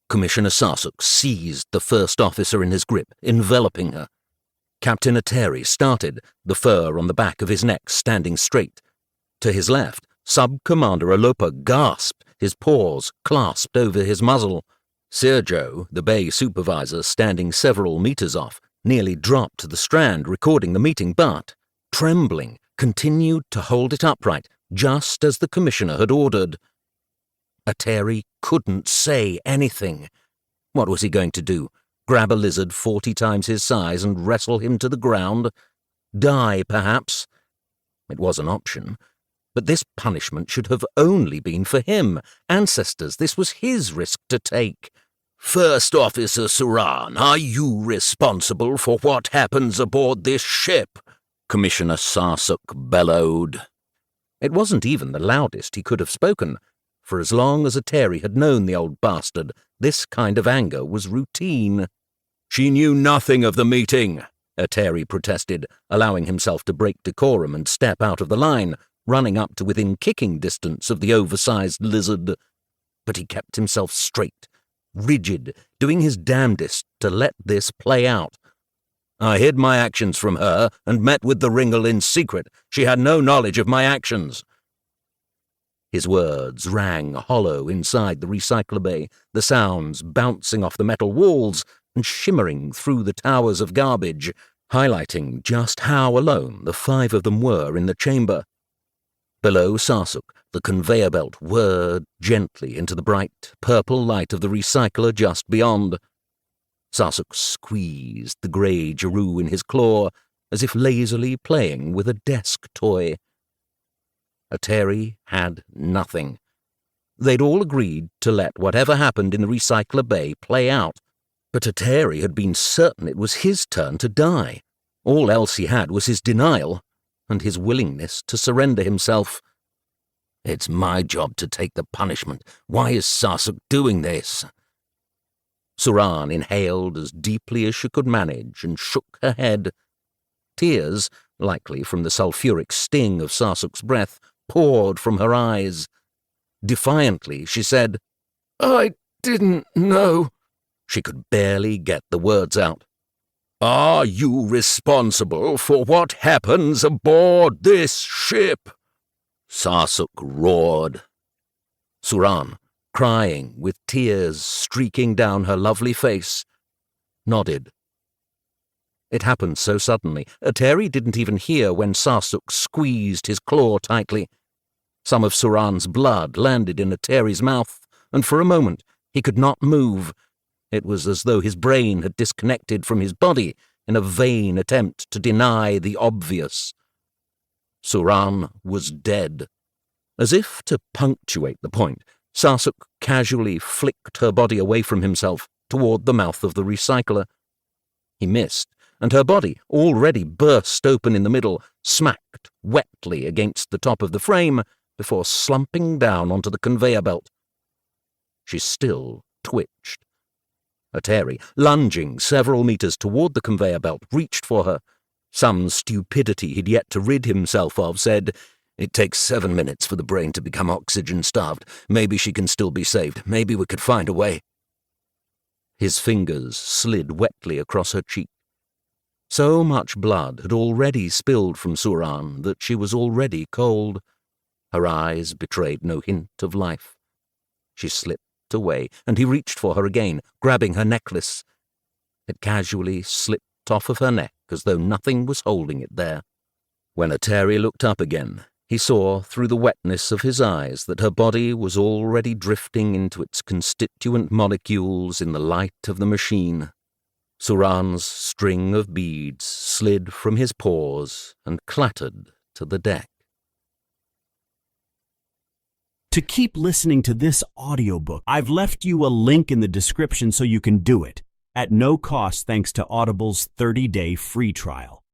Commissioner Sarsuk seized the first officer in his grip, enveloping her. Captain Ateri started, the fur on the back of his neck standing straight. To his left, Sub-Commander Alopa gasped, his paws clasped over his muzzle. Sergio, the bay supervisor standing several meters off, nearly dropped to the strand recording the meeting, but, trembling, continued to hold it upright, just as the commissioner had ordered. Ateri couldn't say anything. What was he going to do? Grab a lizard 40 times his size and wrestle him to the ground? Die, perhaps? It was an option. But this punishment should have only been for him. Ancestors, this was his risk to take. First Officer Suran, are you responsible for what happens aboard this ship? Commissioner Sarsuk bellowed. It wasn't even the loudest he could have spoken. For as long as Ateri had known the old bastard, this kind of anger was routine. She knew nothing of the meeting, Ateri protested, allowing himself to break decorum and step out of the line, running up to within kicking distance of the oversized lizard. But he kept himself straight, rigid, doing his damnedest to let this play out. I hid my actions from her and met with the Ringle in secret. She had no knowledge of my actions. His words rang hollow inside the recycler bay, the sounds bouncing off the metal walls and shimmering through the towers of garbage, highlighting just how alone the 5 of them were in the chamber. Below Sarsuk, the conveyor belt whirred gently into the bright, purple light of the recycler just beyond. Sarsuk squeezed the grey Jeru in his claw, as if lazily playing with a desk toy. Ateri had nothing. They'd all agreed to let whatever happened in the recycler bay play out, but Ateri had been certain it was his turn to die. All else he had was his denial, and his willingness to surrender himself. It's my job to take the punishment. Why is Sarsuk doing this? Suran inhaled as deeply as she could manage and shook her head. Tears, likely from the sulphuric sting of Sarsuk's breath, poured from her eyes. Defiantly, she said, I didn't know. She could barely get the words out. Are you responsible for what happens aboard this ship? Sarsuk roared. Suran, crying with tears streaking down her lovely face, nodded. It happened so suddenly, Ateri didn't even hear when Sarsuk squeezed his claw tightly. Some of Suran's blood landed in Ateri's mouth, and for a moment he could not move. It was as though his brain had disconnected from his body in a vain attempt to deny the obvious. Suran was dead. As if to punctuate the point, Sarsuk casually flicked her body away from himself toward the mouth of the recycler. He missed, and her body, already burst open in the middle, smacked wetly against the top of the frame before slumping down onto the conveyor belt. She still twitched. Ateri, lunging several meters toward the conveyor belt, reached for her. Some stupidity he'd yet to rid himself of said, It takes 7 minutes for the brain to become oxygen-starved. Maybe she can still be saved. Maybe we could find a way. His fingers slid wetly across her cheek. So much blood had already spilled from Suran that she was already cold. Her eyes betrayed no hint of life. She slipped away, and he reached for her again, grabbing her necklace. It casually slipped off of her neck as though nothing was holding it there. When Ateri looked up again, he saw through the wetness of his eyes that her body was already drifting into its constituent molecules in the light of the machine. Suran's string of beads slid from his paws and clattered to the deck. To keep listening to this audiobook, I've left you a link in the description so you can do it, at no cost thanks to Audible's 30-day free trial.